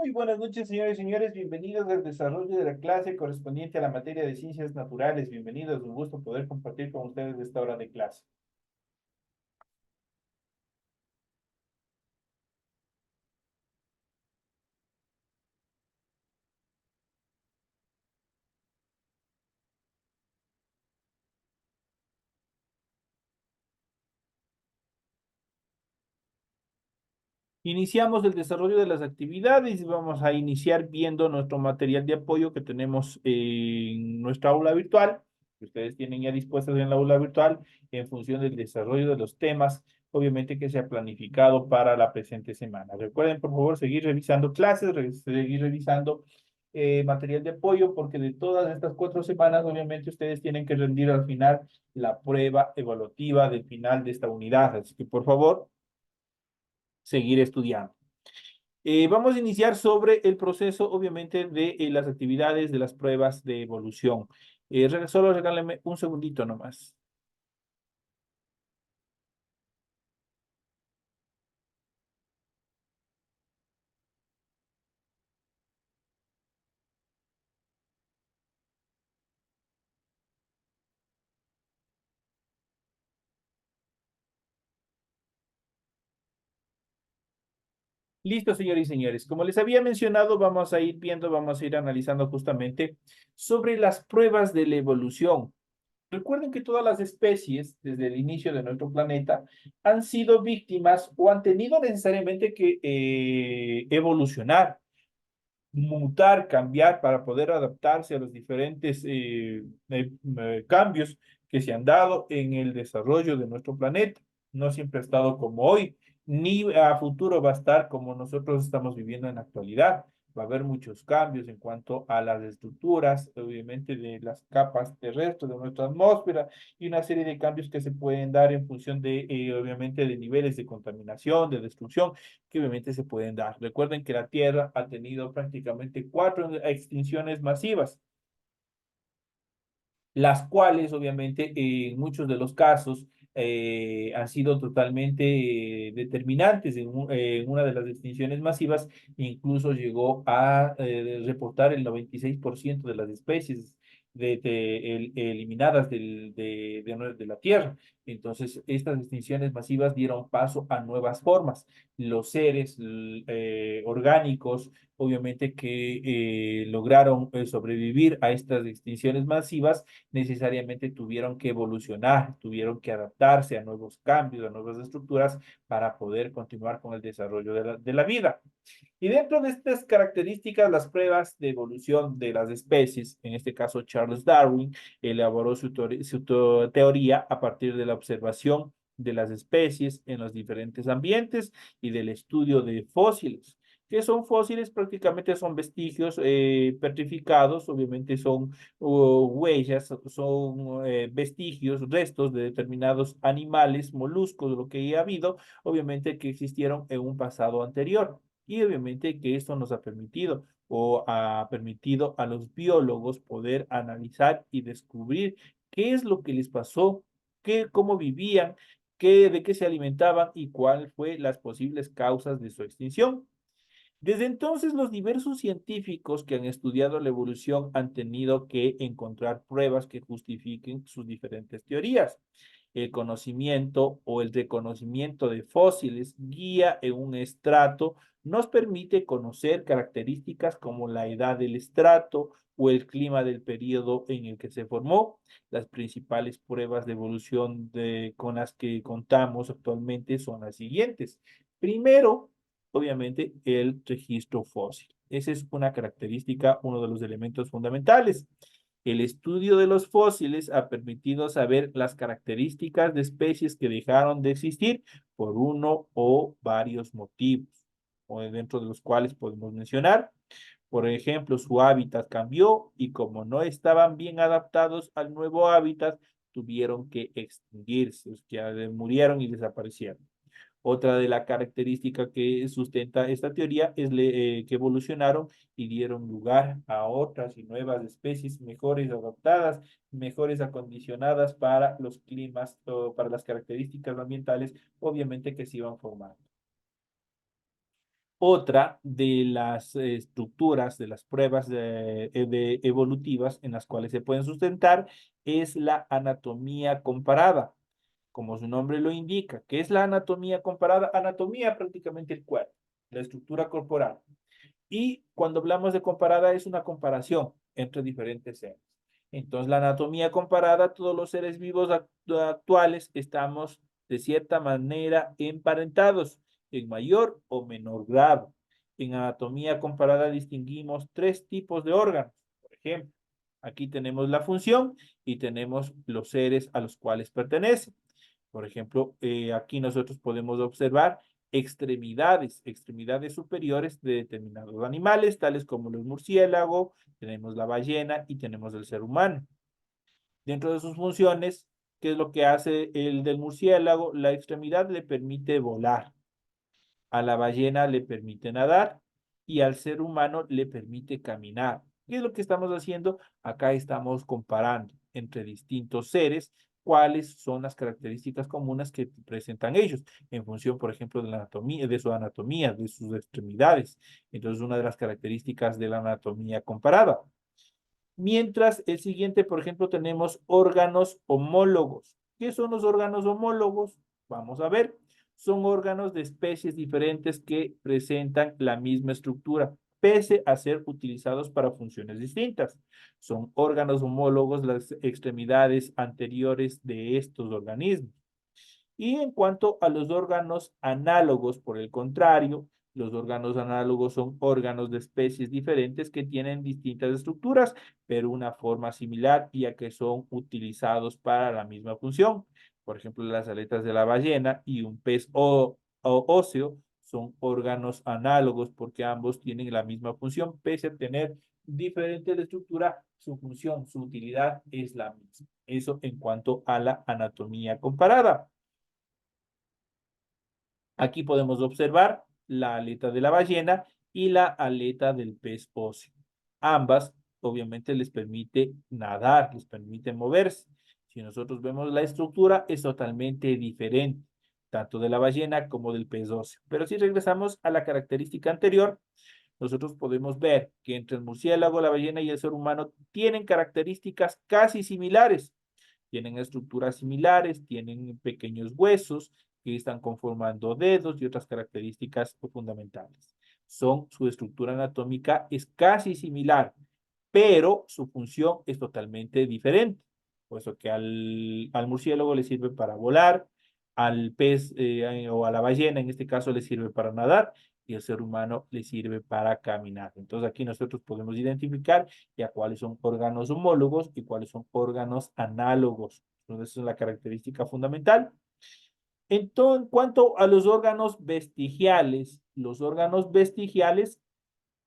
Muy buenas noches, señores y señores. Bienvenidos al desarrollo de la clase correspondiente a la materia de ciencias naturales. Bienvenidos, un gusto poder compartir con ustedes esta hora de clase. Iniciamos el desarrollo de las actividades y vamos a iniciar viendo nuestro material de apoyo que tenemos en nuestra aula virtual, que ustedes tienen ya dispuestas en la aula virtual en función del desarrollo de los temas, obviamente que se ha planificado para la presente semana. Recuerden, por favor, seguir revisando clases, seguir revisando material de apoyo, porque de todas estas 4 semanas, obviamente, ustedes tienen que rendir al final la prueba evaluativa del final de esta unidad. Así que, por favor, seguir estudiando. Vamos a iniciar sobre el proceso, obviamente, de las actividades de las pruebas de evolución. Solo regálame un segundito nomás. Listo, señores y señores. Como les había mencionado, vamos a ir viendo, vamos a ir analizando justamente sobre las pruebas de la evolución. Recuerden que todas las especies, desde el inicio de nuestro planeta, han sido víctimas o han tenido necesariamente que evolucionar, mutar, cambiar para poder adaptarse a los diferentes cambios que se han dado en el desarrollo de nuestro planeta. No siempre ha estado como hoy, ni a futuro va a estar como nosotros estamos viviendo en la actualidad. Va a haber muchos cambios en cuanto a las estructuras, obviamente de las capas terrestres de nuestra atmósfera y una serie de cambios que se pueden dar en función de, obviamente, de niveles de contaminación, de destrucción que obviamente se pueden dar. Recuerden que la Tierra ha tenido prácticamente 4 extinciones masivas, las cuales obviamente en muchos de los casos han sido totalmente determinantes. En una de las extinciones masivas incluso llegó a reportar el 96% de las especies eliminadas de la Tierra. Entonces, estas extinciones masivas dieron paso a nuevas formas. Los seres orgánicos, obviamente, que lograron sobrevivir a estas extinciones masivas, necesariamente tuvieron que evolucionar, tuvieron que adaptarse a nuevos cambios, a nuevas estructuras para poder continuar con el desarrollo de la vida. Y dentro de estas características, las pruebas de evolución de las especies, en este caso Charles Darwin, elaboró su teoría a partir de la observación de las especies en los diferentes ambientes y del estudio de fósiles. ¿Qué son fósiles? Prácticamente son vestigios petrificados, obviamente son huellas, son vestigios, restos de determinados animales, moluscos, lo que haya habido, obviamente que existieron en un pasado anterior. Y obviamente que esto nos ha permitido o ha permitido a los biólogos poder analizar y descubrir qué es lo que les pasó, cómo vivían, de qué se alimentaban y cuáles fueron las posibles causas de su extinción. Desde entonces, los diversos científicos que han estudiado la evolución han tenido que encontrar pruebas que justifiquen sus diferentes teorías. El conocimiento o el reconocimiento de fósiles guía en un estrato nos permite conocer características como la edad del estrato o el clima del periodo en el que se formó. Las principales pruebas de evolución con las que contamos actualmente son las siguientes. Primero, obviamente, el registro fósil. Esa es una característica, uno de los elementos fundamentales. El estudio de los fósiles ha permitido saber las características de especies que dejaron de existir por uno o varios motivos, o dentro de los cuales podemos mencionar, por ejemplo, su hábitat cambió y como no estaban bien adaptados al nuevo hábitat, tuvieron que extinguirse, que murieron y desaparecieron. Otra de las características que sustenta esta teoría es que evolucionaron y dieron lugar a otras y nuevas especies mejores adaptadas, mejores acondicionadas para los climas o para las características ambientales, obviamente que se iban formando. Otra de las estructuras, de las pruebas evolutivas en las cuales se pueden sustentar es la anatomía comparada. Como su nombre lo indica, ¿qué es la anatomía comparada? Anatomía prácticamente el cuerpo, la estructura corporal. Y cuando hablamos de comparada es una comparación entre diferentes seres. Entonces, la anatomía comparada, todos los seres vivos actuales estamos de cierta manera emparentados en mayor o menor grado. En anatomía comparada distinguimos tres tipos de órganos. Por ejemplo, aquí tenemos la función y tenemos los seres a los cuales pertenecen. Por ejemplo, aquí nosotros podemos observar extremidades superiores de determinados animales, tales como los murciélagos, tenemos la ballena y tenemos el ser humano. Dentro de sus funciones, ¿qué es lo que hace el del murciélago? La extremidad le permite volar, a la ballena le permite nadar y al ser humano le permite caminar. ¿Qué es lo que estamos haciendo? Acá estamos comparando entre distintos seres cuáles son las características comunes que presentan ellos en función, por ejemplo, de la anatomía, de su anatomía, de sus extremidades. Entonces, una de las características de la anatomía comparada. Mientras el siguiente, por ejemplo, tenemos órganos homólogos. ¿Qué son los órganos homólogos? Vamos a ver. Son órganos de especies diferentes que presentan la misma estructura, pese a ser utilizados para funciones distintas. Son órganos homólogos las extremidades anteriores de estos organismos. Y en cuanto a los órganos análogos, por el contrario, los órganos análogos son órganos de especies diferentes que tienen distintas estructuras, pero una forma similar, ya que son utilizados para la misma función. Por ejemplo, las aletas de la ballena y un pez o óseo son órganos análogos porque ambos tienen la misma función, pese a tener diferente de estructura, su función, su utilidad es la misma. Eso en cuanto a la anatomía comparada. Aquí podemos observar la aleta de la ballena y la aleta del pez óseo. Ambas, obviamente, les permite nadar, les permite moverse. Si nosotros vemos la estructura, es totalmente diferente, tanto de la ballena como del pez óseo. Pero si regresamos a la característica anterior, nosotros podemos ver que entre el murciélago, la ballena y el ser humano tienen características casi similares. Tienen estructuras similares, tienen pequeños huesos que están conformando dedos y otras características fundamentales. Su estructura anatómica es casi similar, pero su función es totalmente diferente. Por eso que al murciélago le sirve para volar, al pez o a la ballena en este caso le sirve para nadar y al ser humano le sirve para caminar. Entonces aquí nosotros podemos identificar ya cuáles son órganos homólogos y cuáles son órganos análogos. Entonces esa es la característica fundamental. Entonces, en cuanto a los órganos vestigiales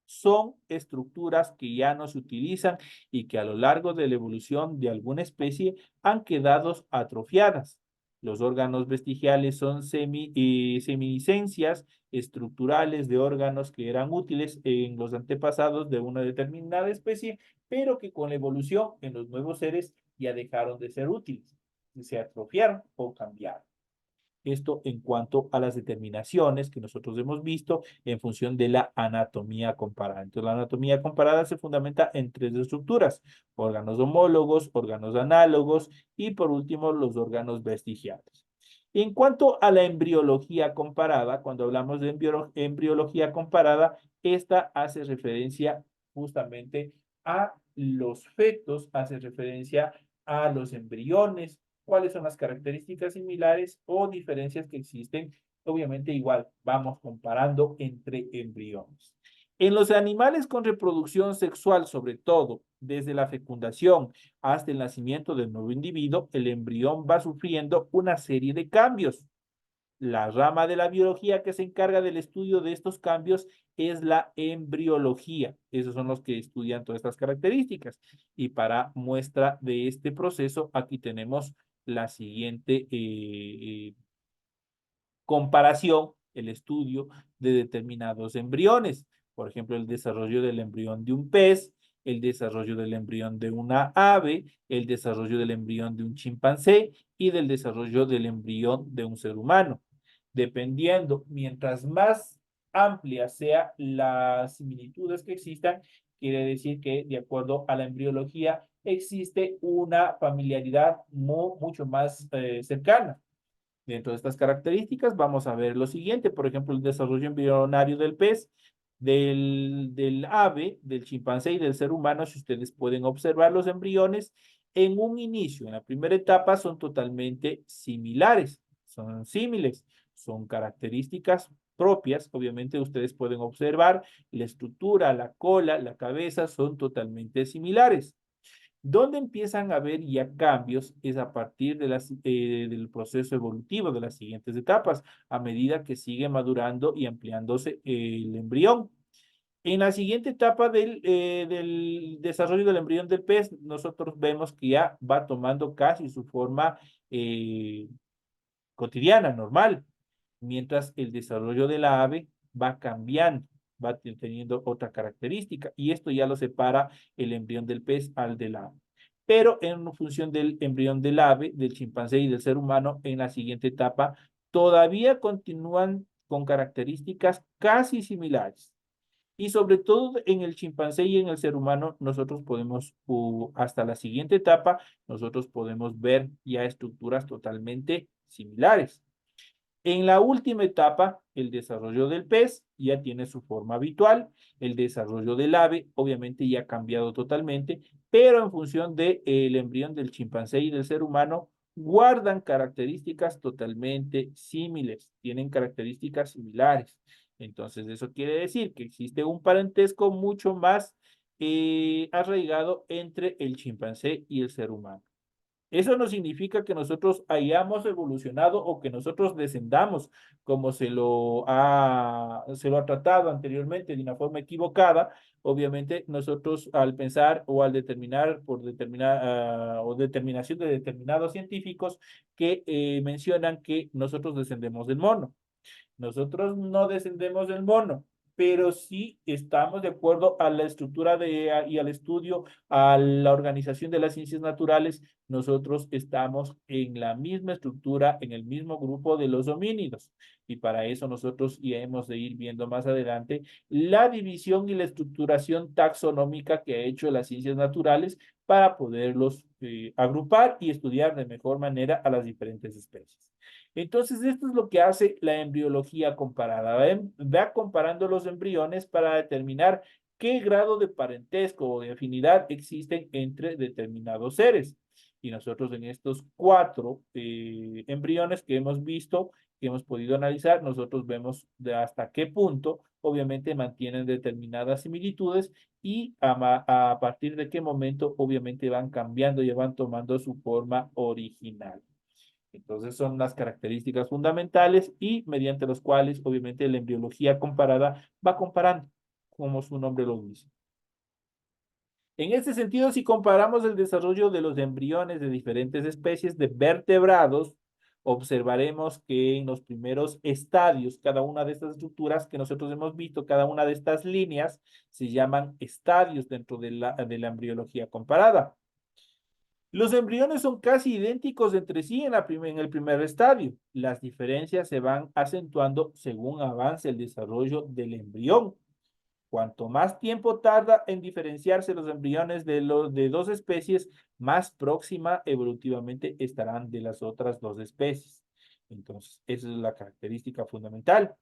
son estructuras que ya no se utilizan y que a lo largo de la evolución de alguna especie han quedado atrofiadas. Los órganos vestigiales son seminiscencias estructurales de órganos que eran útiles en los antepasados de una determinada especie, pero que con la evolución en los nuevos seres ya dejaron de ser útiles, se atrofiaron o cambiaron. Esto en cuanto a las determinaciones que nosotros hemos visto en función de la anatomía comparada. Entonces, la anatomía comparada se fundamenta en tres estructuras: órganos homólogos, órganos análogos y por último los órganos vestigiales. En cuanto a la embriología comparada, cuando hablamos de embriología comparada, esta hace referencia justamente a los fetos, hace referencia a los embriones, cuáles son las características similares o diferencias que existen. Obviamente igual vamos comparando entre embriones. En los animales con reproducción sexual, sobre todo desde la fecundación hasta el nacimiento del nuevo individuo, el embrión va sufriendo una serie de cambios. La rama de la biología que se encarga del estudio de estos cambios es la embriología. Esos son los que estudian todas estas características. Y para muestra de este proceso, aquí tenemos la siguiente comparación, el estudio de determinados embriones. Por ejemplo, el desarrollo del embrión de un pez, el desarrollo del embrión de una ave, el desarrollo del embrión de un chimpancé y del desarrollo del embrión de un ser humano. Dependiendo, mientras más amplia sea las similitudes que existan, quiere decir que de acuerdo a la embriología existe una familiaridad mucho más cercana. Dentro de estas características vamos a ver lo siguiente, por ejemplo, el desarrollo embrionario del pez, del ave, del chimpancé y del ser humano. Si ustedes pueden observar los embriones, en un inicio, en la primera etapa, son totalmente similares, son símiles, son características propias. Obviamente ustedes pueden observar la estructura, la cola, la cabeza son totalmente similares. Donde empiezan a haber ya cambios es a partir de del proceso evolutivo de las siguientes etapas, a medida que sigue madurando y ampliándose el embrión. En la siguiente etapa del desarrollo del embrión del pez, nosotros vemos que ya va tomando casi su forma cotidiana, normal, mientras el desarrollo de la ave va cambiando, va teniendo otra característica, y esto ya lo separa el embrión del pez al del ave. Pero en función del embrión del ave, del chimpancé y del ser humano, en la siguiente etapa, todavía continúan con características casi similares. Y sobre todo en el chimpancé y en el ser humano, nosotros podemos, hasta la siguiente etapa, nosotros podemos ver ya estructuras totalmente similares. En la última etapa, el desarrollo del pez ya tiene su forma habitual, el desarrollo del ave obviamente ya ha cambiado totalmente, pero en función del embrión del chimpancé y del ser humano, guardan características totalmente similares, tienen características similares. Entonces, eso quiere decir que existe un parentesco mucho más arraigado entre el chimpancé y el ser humano. Eso no significa que nosotros hayamos evolucionado o que nosotros descendamos como se lo ha tratado anteriormente de una forma equivocada. Obviamente, nosotros al pensar o al determinar por determinar o determinación de determinados científicos que mencionan que nosotros descendemos del mono. Nosotros no descendemos del mono, pero sí estamos de acuerdo a la estructura y al estudio, a la organización de las ciencias naturales. Nosotros estamos en la misma estructura, en el mismo grupo de los homínidos. Y para eso nosotros ya hemos de ir viendo más adelante la división y la estructuración taxonómica que ha hecho las ciencias naturales para poderlos agrupar y estudiar de mejor manera a las diferentes especies. Entonces, esto es lo que hace la embriología comparada. Va comparando los embriones para determinar qué grado de parentesco o de afinidad existen entre determinados seres. Y nosotros en estos cuatro embriones que hemos visto, que hemos podido analizar, nosotros vemos de hasta qué punto obviamente mantienen determinadas similitudes y a partir de qué momento obviamente van cambiando y van tomando su forma original. Entonces son las características fundamentales y mediante los cuales obviamente la embriología comparada va comparando, como su nombre lo dice. En este sentido, si comparamos el desarrollo de los embriones de diferentes especies de vertebrados, observaremos que en los primeros estadios, cada una de estas estructuras que nosotros hemos visto, cada una de estas líneas, se llaman estadios dentro de la embriología comparada. Los embriones son casi idénticos entre sí en el primer estadio. Las diferencias se van acentuando según avance el desarrollo del embrión. Cuanto más tiempo tarda en diferenciarse los embriones de dos especies, más próxima evolutivamente estarán de las otras dos especies. Entonces, esa es la característica fundamental.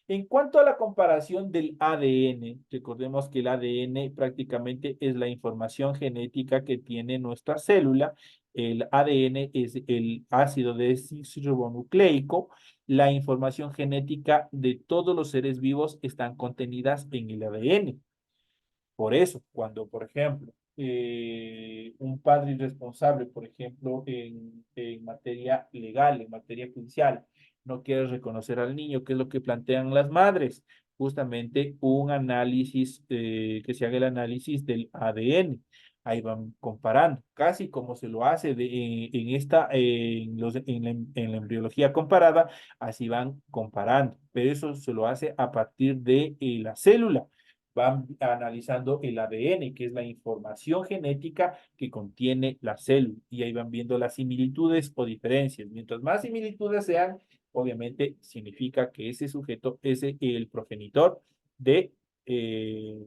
En cuanto a la comparación del ADN, recordemos que el ADN prácticamente es la información genética que tiene nuestra célula. El ADN es el ácido desoxirribonucleico. La información genética de todos los seres vivos están contenidas en el ADN. Por eso, cuando, por ejemplo, un padre irresponsable, por ejemplo, en materia legal, en materia judicial, no quiere reconocer al niño, ¿qué es lo que plantean las madres? Justamente un análisis, que se haga el análisis del ADN. Ahí van comparando, casi como se lo hace en la embriología comparada, así van comparando, pero eso se lo hace a partir de la célula. van analizando el ADN, que es la información genética que contiene la célula, y ahí van viendo las similitudes o diferencias. Mientras más similitudes sean, obviamente significa que ese sujeto es el progenitor de, eh,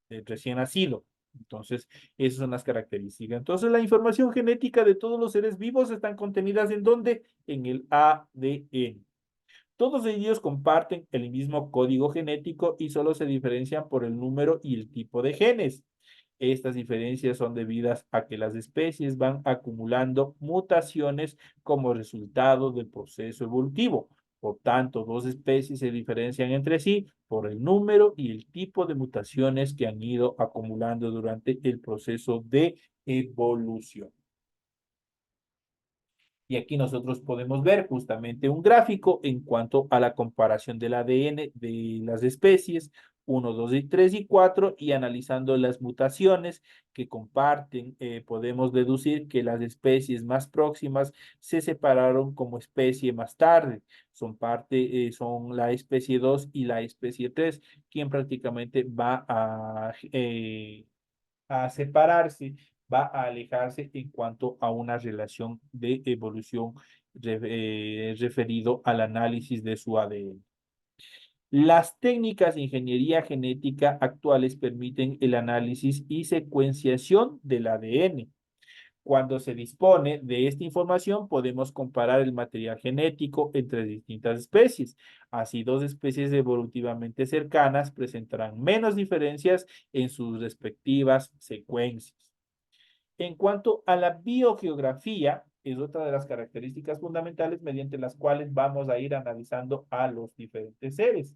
del recién nacido. Entonces, esas son las características. Entonces, la información genética de todos los seres vivos están contenidas ¿en dónde? En el ADN. Todos ellos comparten el mismo código genético y solo se diferencian por el número y el tipo de genes. Estas diferencias son debidas a que las especies van acumulando mutaciones como resultado del proceso evolutivo. Por tanto, dos especies se diferencian entre sí por el número y el tipo de mutaciones que han ido acumulando durante el proceso de evolución. Y aquí nosotros podemos ver justamente un gráfico en cuanto a la comparación del ADN de las especies 1, 2, 3 y 4 y analizando las mutaciones que comparten, podemos deducir que las especies más próximas se separaron como especie más tarde. Son la especie 2 y la especie 3, quien prácticamente va a separarse, va a alejarse en cuanto a una relación de evolución referido al análisis de su ADN. Las técnicas de ingeniería genética actuales permiten el análisis y secuenciación del ADN. Cuando se dispone de esta información, podemos comparar el material genético entre distintas especies. Así, dos especies evolutivamente cercanas presentarán menos diferencias en sus respectivas secuencias. En cuanto a la biogeografía, es otra de las características fundamentales mediante las cuales vamos a ir analizando a los diferentes seres.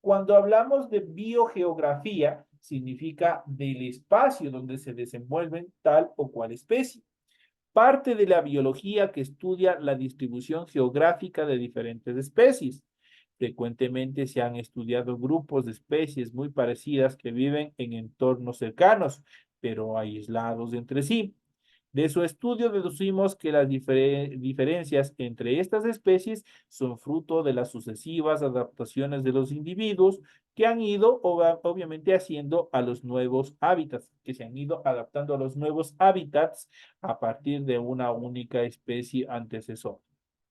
Cuando hablamos de biogeografía, significa del espacio donde se desenvuelven tal o cual especie. Parte de la biología que estudia la distribución geográfica de diferentes especies. Frecuentemente se han estudiado grupos de especies muy parecidas que viven en entornos cercanos, pero aislados entre sí. De su estudio deducimos que las diferencias entre estas especies son fruto de las sucesivas adaptaciones de los individuos que han ido obviamente haciendo a los nuevos hábitats, que se han ido adaptando a los nuevos hábitats a partir de una única especie antecesora.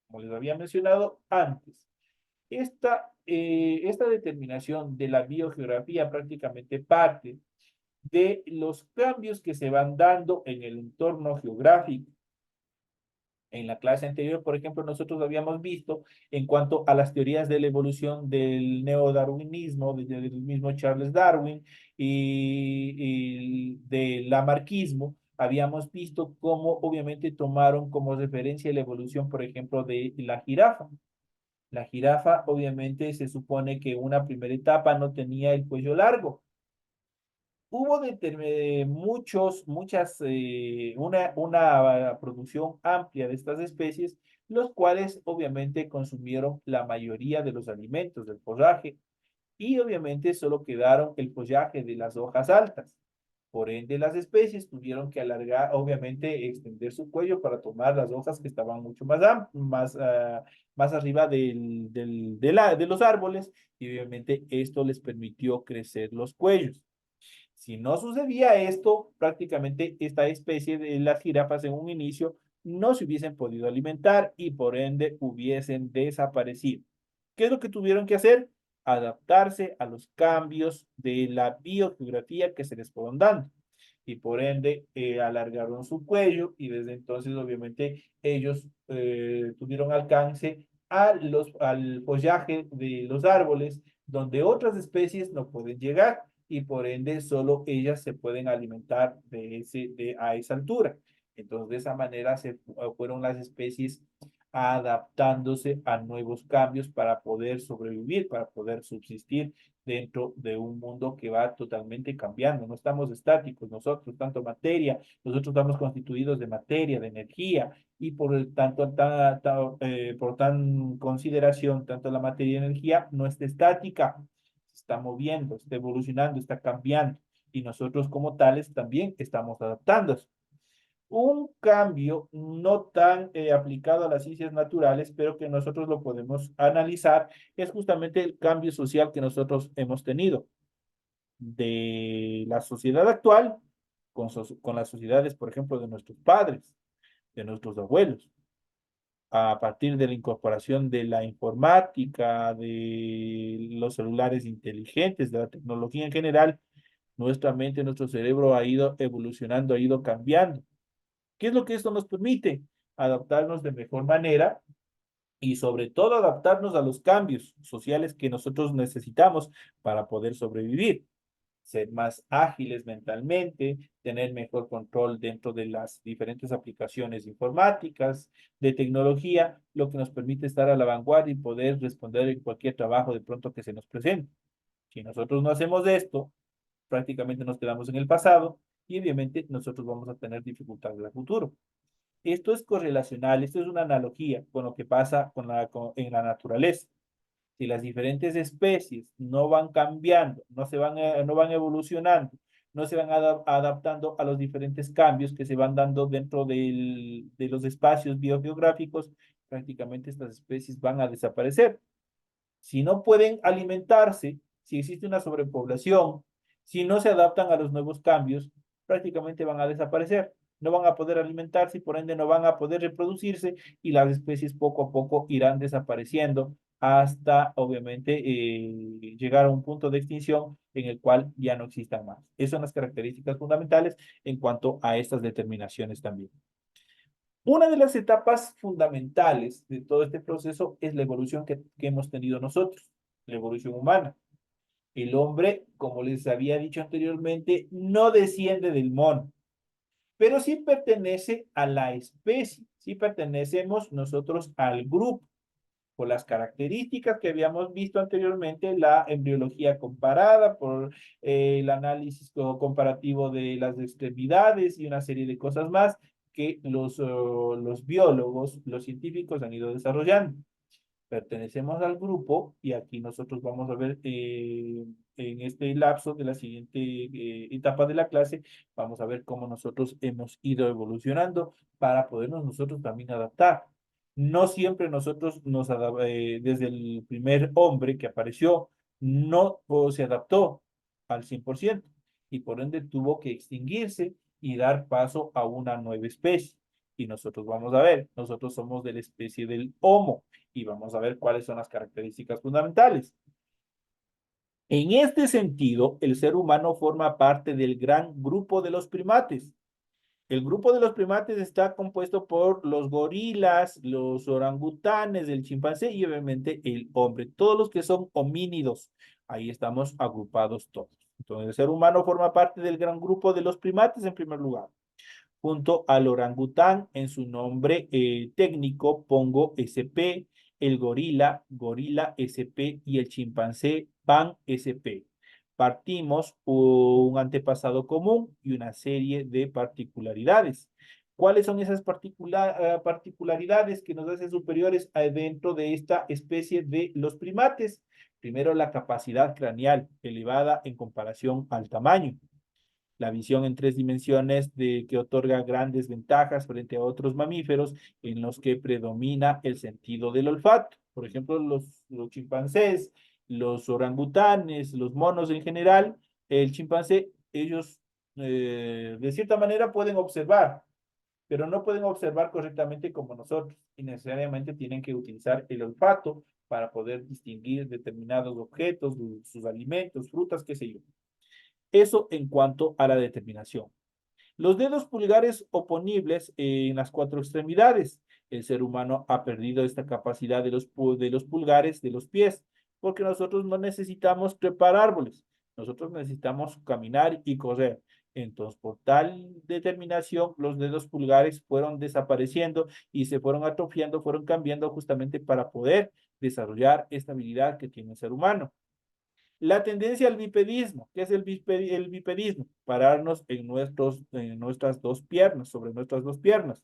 Como les había mencionado antes, esta determinación de la biogeografía prácticamente parte de los cambios que se van dando en el entorno geográfico. En la clase anterior, por ejemplo, nosotros habíamos visto en cuanto a las teorías de la evolución del neodarwinismo, del mismo Charles Darwin y del lamarquismo, habíamos visto cómo obviamente tomaron como referencia la evolución, por ejemplo, de la jirafa. La jirafa, obviamente, se supone que en una primera etapa no tenía el cuello largo. Hubo una producción amplia de estas especies, los cuales obviamente consumieron la mayoría de los alimentos del follaje y obviamente solo quedaron el follaje de las hojas altas. Por ende, las especies tuvieron que alargar, obviamente, extender su cuello para tomar las hojas que estaban mucho más arriba de los árboles y obviamente esto les permitió crecer los cuellos. Si no sucedía esto, prácticamente esta especie de las jirafas en un inicio no se hubiesen podido alimentar y por ende hubiesen desaparecido. ¿Qué es lo que tuvieron que hacer? Adaptarse a los cambios de la biogeografía que se les fueron dando. Y por ende alargaron su cuello y desde entonces obviamente ellos tuvieron alcance al follaje de los árboles donde otras especies no pueden llegar y por ende solo ellas se pueden alimentar a esa altura. Entonces, de esa manera fueron las especies adaptándose a nuevos cambios para poder sobrevivir, para poder subsistir dentro de un mundo que va totalmente cambiando. No estamos estáticos nosotros, tanto materia, nosotros estamos constituidos de materia, de energía, y por tanto, por tan consideración, tanto la materia y energía no está estática, se está moviendo, está evolucionando, está cambiando, y nosotros como tales también estamos adaptándonos. Un cambio no tan aplicado a las ciencias naturales, pero que nosotros lo podemos analizar, es justamente el cambio social que nosotros hemos tenido. de la sociedad actual con las sociedades, por ejemplo, de nuestros padres, de nuestros abuelos, a partir de la incorporación de la informática, de los celulares inteligentes, de la tecnología en general, nuestra mente, nuestro cerebro ha ido evolucionando, ha ido cambiando. ¿Qué es lo que esto nos permite? Adaptarnos de mejor manera y sobre todo adaptarnos a los cambios sociales que nosotros necesitamos para poder sobrevivir, ser más ágiles mentalmente, tener mejor control dentro de las diferentes aplicaciones informáticas, de tecnología, lo que nos permite estar a la vanguardia y poder responder en cualquier trabajo de pronto que se nos presente. Si nosotros no hacemos esto, prácticamente nos quedamos en el pasado y obviamente nosotros vamos a tener dificultades en el futuro. Esto es correlacional, esto es una analogía con lo que pasa en la naturaleza. Si las diferentes especies no van cambiando, no van evolucionando, no se van adaptando a los diferentes cambios que se van dando dentro de los espacios biogeográficos, prácticamente estas especies van a desaparecer. Si no pueden alimentarse, si existe una sobrepoblación, si no se adaptan a los nuevos cambios, prácticamente van a desaparecer. No van a poder alimentarse y por ende no van a poder reproducirse y las especies poco a poco irán desapareciendo hasta, obviamente, llegar a un punto de extinción en el cual ya no existan más. Esas son las características fundamentales en cuanto a estas determinaciones también. Una de las etapas fundamentales de todo este proceso es la evolución que hemos tenido nosotros, la evolución humana. El hombre, como les había dicho anteriormente, no desciende del mono, pero sí pertenece a la especie, sí pertenecemos nosotros al grupo, por las características que habíamos visto anteriormente, la embriología comparada, por el análisis comparativo de las extremidades y una serie de cosas más que los biólogos, los científicos han ido desarrollando. Pertenecemos al grupo y aquí nosotros vamos a ver en este lapso de la siguiente etapa de la clase, vamos a ver cómo nosotros hemos ido evolucionando para podernos nosotros también adaptar. No siempre nosotros desde el primer hombre que apareció, no se adaptó al 100% y por ende tuvo que extinguirse y dar paso a una nueva especie. Y nosotros vamos a ver, nosotros somos de la especie del Homo y vamos a ver cuáles son las características fundamentales. En este sentido, el ser humano forma parte del gran grupo de los primates. El grupo de los primates está compuesto por los gorilas, los orangutanes, el chimpancé y obviamente el hombre, todos los que son homínidos. Ahí estamos agrupados todos. Entonces, el ser humano forma parte del gran grupo de los primates en primer lugar. Junto al orangután, en su nombre técnico pongo SP, el gorila, gorila SP y el chimpancé, pan SP. Partimos un antepasado común y una serie de particularidades. ¿Cuáles son esas particularidades que nos hacen superiores dentro de esta especie de los primates? Primero, la capacidad craneal elevada en comparación al tamaño, la visión en tres dimensiones que otorga grandes ventajas frente a otros mamíferos en los que predomina el sentido del olfato. Por ejemplo, los chimpancés, los orangutanes, los monos en general, el chimpancé, ellos de cierta manera pueden observar, pero no pueden observar correctamente como nosotros y necesariamente tienen que utilizar el olfato para poder distinguir determinados objetos, sus alimentos, frutas, qué sé yo. Eso en cuanto a la determinación. Los dedos pulgares oponibles en las cuatro extremidades. El ser humano ha perdido esta capacidad de los pulgares de los pies, porque nosotros no necesitamos trepar árboles, nosotros necesitamos caminar y correr. Entonces, por tal determinación, los dedos pulgares fueron desapareciendo y se fueron atrofiando, fueron cambiando justamente para poder desarrollar esta habilidad que tiene el ser humano. La tendencia al bipedismo. ¿Qué es el bipedismo? Pararnos en nuestras dos piernas, sobre nuestras dos piernas.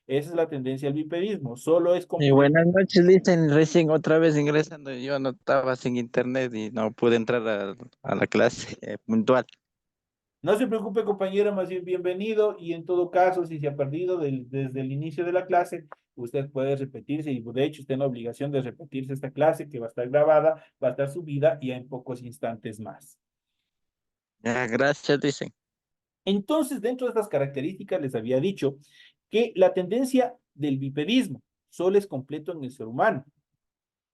Esa es la tendencia al bipedismo. Solo es Buenas noches, dicen recién otra vez ingresando. Yo no estaba sin internet y no pude entrar a la clase puntual. No se preocupe, compañero, más bien bienvenido. Y en todo caso, si se ha perdido desde el inicio de la clase, usted puede repetirse. Y de hecho, está en la obligación de repetirse esta clase que va a estar grabada, va a estar subida y en pocos instantes más. Ya, gracias, dicen. Entonces, dentro de estas características, les había dicho que la tendencia del bipedismo solo es completo en el ser humano.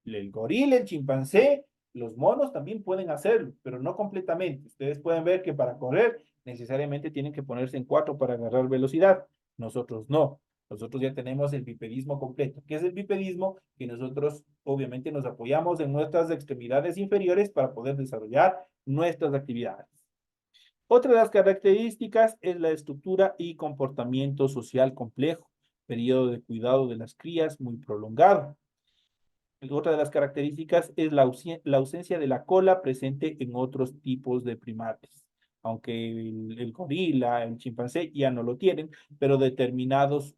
El gorila, el chimpancé, los monos también pueden hacerlo, pero no completamente. Ustedes pueden ver que para correr necesariamente tienen que ponerse en cuatro para agarrar velocidad. Nosotros no. Nosotros ya tenemos el bipedismo completo. ¿Qué es el bipedismo? Que nosotros obviamente nos apoyamos en nuestras extremidades inferiores para poder desarrollar nuestras actividades. Otra de las características es la estructura y comportamiento social complejo, periodo de cuidado de las crías muy prolongado. Otra de las características es la ausencia de la cola presente en otros tipos de primates, aunque el gorila, el chimpancé ya no lo tienen, pero determinados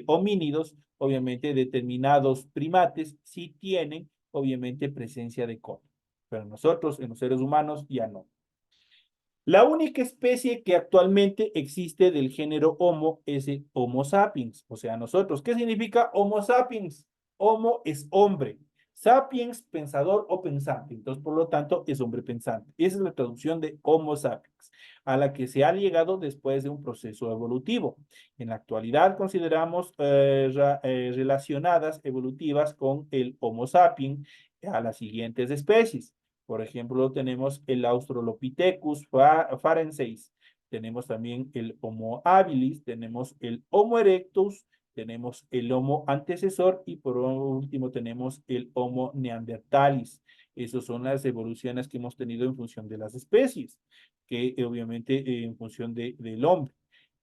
homínidos, obviamente determinados primates sí tienen, obviamente, presencia de cola, pero nosotros, en los seres humanos, ya no. La única especie que actualmente existe del género Homo es el Homo sapiens, o sea, nosotros. ¿Qué significa Homo sapiens? Homo es hombre, sapiens, pensador o pensante. Entonces, por lo tanto, es hombre pensante. Esa es la traducción de Homo sapiens, a la que se ha llegado después de un proceso evolutivo. En la actualidad consideramos relacionadas evolutivas con el Homo sapiens a las siguientes especies. Por ejemplo, tenemos el Australopithecus farensis, tenemos también el Homo habilis, tenemos el Homo erectus, tenemos el Homo antecesor y por último tenemos el Homo neanderthalis. Esas son las evoluciones que hemos tenido en función de las especies, que obviamente en función del hombre.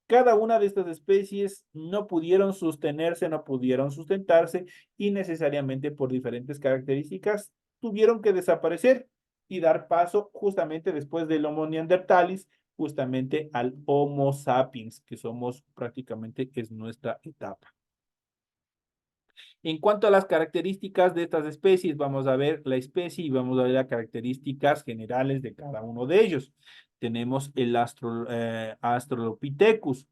Cada una de estas especies no pudieron sostenerse, no pudieron sustentarse y necesariamente por diferentes características tuvieron que desaparecer y dar paso justamente después del Homo neanderthalis, justamente al Homo sapiens, que somos prácticamente es nuestra etapa. En cuanto a las características de estas especies, vamos a ver la especie y vamos a ver las características generales de cada uno de ellos. Tenemos el Australopithecus.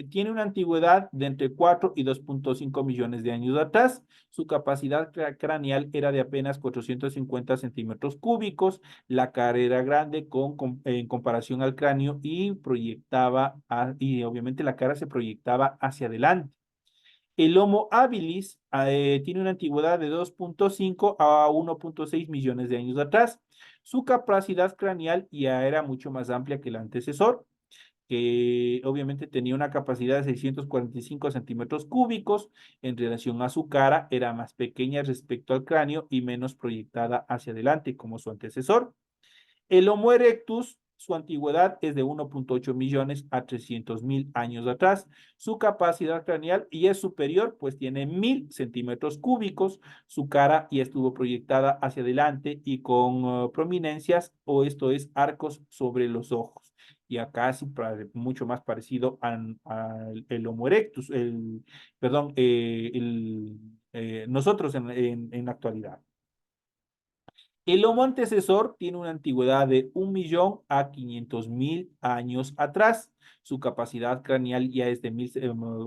Tiene una antigüedad de entre 4 y 2.5 millones de años atrás. Su capacidad craneal era de apenas 450 centímetros cúbicos. La cara era grande en comparación al cráneo y y obviamente la cara se proyectaba hacia adelante. El Homo habilis tiene una antigüedad de 2.5 a 1.6 millones de años atrás. Su capacidad craneal ya era mucho más amplia que el antecesor, que obviamente tenía una capacidad de 645 centímetros cúbicos. En relación a su cara, era más pequeña respecto al cráneo y menos proyectada hacia adelante como su antecesor. El Homo erectus, su antigüedad es de 1.8 millones a 300.000 años atrás. Su capacidad craneal y es superior, pues tiene 1.000 centímetros cúbicos. Su cara ya estuvo proyectada hacia adelante y con prominencias, o esto es, arcos sobre los ojos. Y acá sí, mucho más parecido al el Homo erectus, perdón, nosotros en la actualidad. El Homo antecesor tiene una antigüedad de 1 millón a 500.000 años atrás. Su capacidad craneal ya es de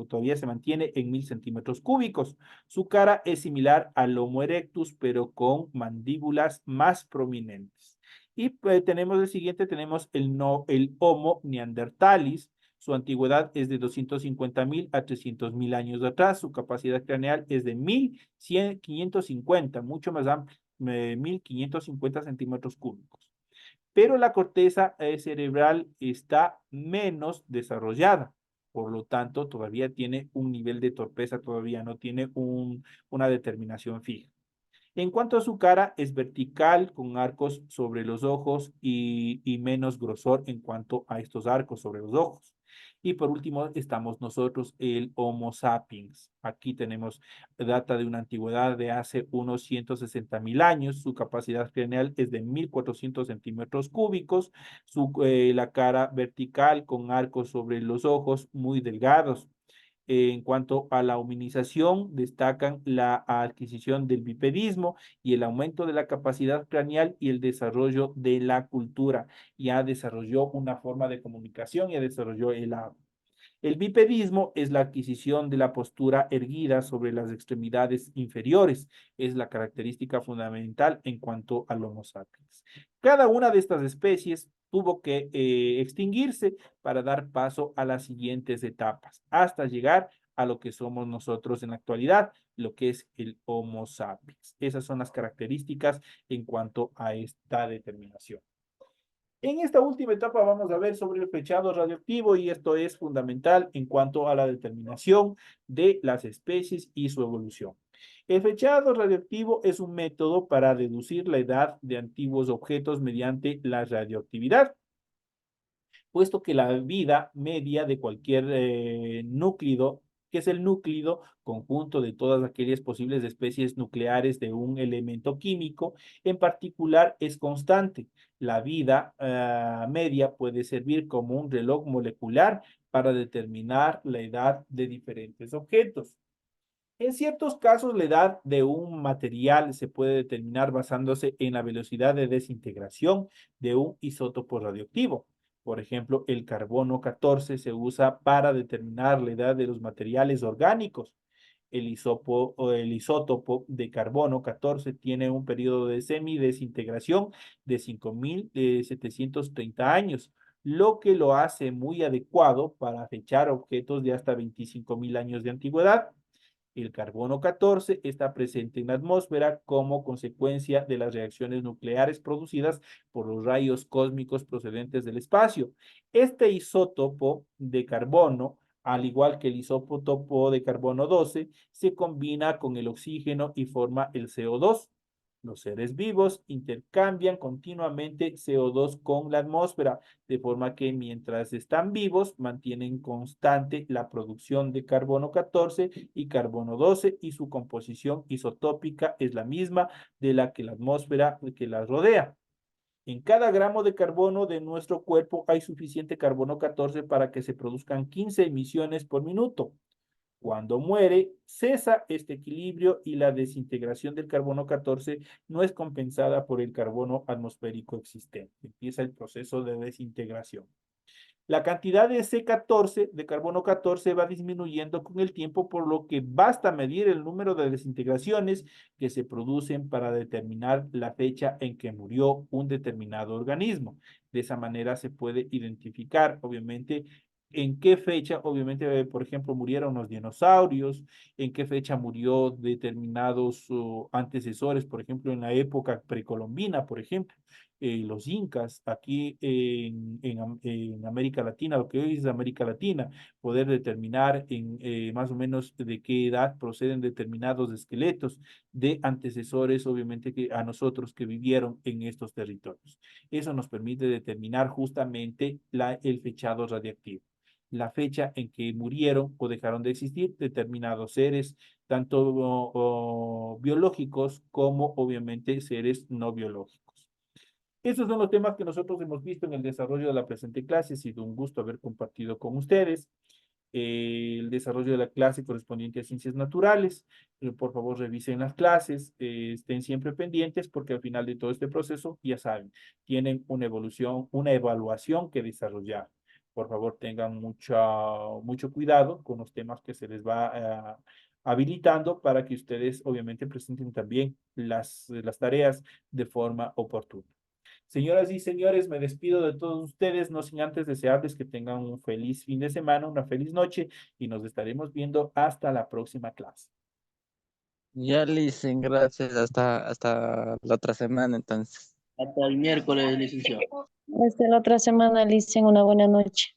todavía se mantiene en 1.000 centímetros cúbicos. Su cara es similar al Homo erectus, pero con mandíbulas más prominentes. Y tenemos el siguiente, tenemos no, el Homo neanderthalis. Su antigüedad es de 250.000 a 300.000 años atrás. Su capacidad craneal es de 1.550, mucho más amplia. 1.550 centímetros cúbicos. Pero la corteza cerebral está menos desarrollada. Por lo tanto, todavía tiene un nivel de torpeza, todavía no tiene una determinación fija. En cuanto a su cara, es vertical, con arcos sobre los ojos y menos grosor en cuanto a estos arcos sobre los ojos. Y por último, estamos nosotros, el Homo sapiens. Aquí tenemos data de una antigüedad de hace unos 160.000 años. Su capacidad craneal es de 1.400 centímetros cúbicos. La cara vertical con arcos sobre los ojos muy delgados. En cuanto a la hominización, destacan la adquisición del bipedismo y el aumento de la capacidad craneal y el desarrollo de la cultura. Ya desarrolló una forma de comunicación, ya desarrolló el habla. El bipedismo es la adquisición de la postura erguida sobre las extremidades inferiores. Es la característica fundamental en cuanto al Homo sapiens. Cada una de estas especies tuvo que extinguirse para dar paso a las siguientes etapas, hasta llegar a lo que somos nosotros en la actualidad, lo que es el Homo sapiens. Esas son las características en cuanto a esta determinación. En esta última etapa vamos a ver sobre el fechado radioactivo y esto es fundamental en cuanto a la determinación de las especies y su evolución. El fechado radioactivo es un método para deducir la edad de antiguos objetos mediante la radioactividad, puesto que la vida media de cualquier núcleo, que es el núcleo, conjunto de todas aquellas posibles especies nucleares de un elemento químico, en particular es constante. La vida media puede servir como un reloj molecular para determinar la edad de diferentes objetos. En ciertos casos, la edad de un material se puede determinar basándose en la velocidad de desintegración de un isótopo radioactivo. Por ejemplo, el carbono 14 se usa para determinar la edad de los materiales orgánicos. El isótopo de carbono 14 tiene un periodo de semidesintegración de 5.730 años, lo que lo hace muy adecuado para fechar objetos de hasta 25.000 años de antigüedad. El carbono 14 está presente en la atmósfera como consecuencia de las reacciones nucleares producidas por los rayos cósmicos procedentes del espacio. Este isótopo de carbono, al igual que el isótopo de carbono 12, se combina con el oxígeno y forma el CO2. Los seres vivos intercambian continuamente CO2 con la atmósfera, de forma que mientras están vivos mantienen constante la producción de carbono 14 y carbono 12 y su composición isotópica es la misma de la que la atmósfera que la rodea. En cada gramo de carbono de nuestro cuerpo hay suficiente carbono 14 para que se produzcan 15 emisiones por minuto. Cuando muere, cesa este equilibrio y la desintegración del carbono 14 no es compensada por el carbono atmosférico existente. Empieza el proceso de desintegración. La cantidad de C14, de carbono 14, va disminuyendo con el tiempo, por lo que basta medir el número de desintegraciones que se producen para determinar la fecha en que murió un determinado organismo. De esa manera se puede identificar, obviamente, en qué fecha, obviamente, por ejemplo, murieron los dinosaurios, en qué fecha murió determinados antecesores, por ejemplo, en la época precolombina, por ejemplo los incas aquí en América Latina, lo que hoy es América Latina, poder determinar en más o menos de qué edad proceden determinados esqueletos de antecesores, obviamente, que a nosotros que vivieron en estos territorios. Eso nos permite determinar justamente el fechado radiactivo, la fecha en que murieron o dejaron de existir determinados seres, tanto biológicos como obviamente seres no biológicos. Esos son los temas que nosotros hemos visto en el desarrollo de la presente clase. Ha sido un gusto haber compartido con ustedes el desarrollo de la clase correspondiente a ciencias naturales. Por favor, revisen las clases, estén siempre pendientes porque al final de todo este proceso, ya saben, tienen una evolución, una evaluación que desarrollar. Por favor, tengan mucho cuidado con los temas que se les va habilitando para que ustedes obviamente presenten también las tareas de forma oportuna. Señoras y señores, me despido de todos ustedes, no sin antes desearles que tengan un feliz fin de semana, una feliz noche y nos estaremos viendo hasta la próxima clase. Ya, Licen, gracias. Hasta la otra semana, entonces. Hasta el miércoles, licenciado. Hasta la otra semana, Alicia, una buena noche.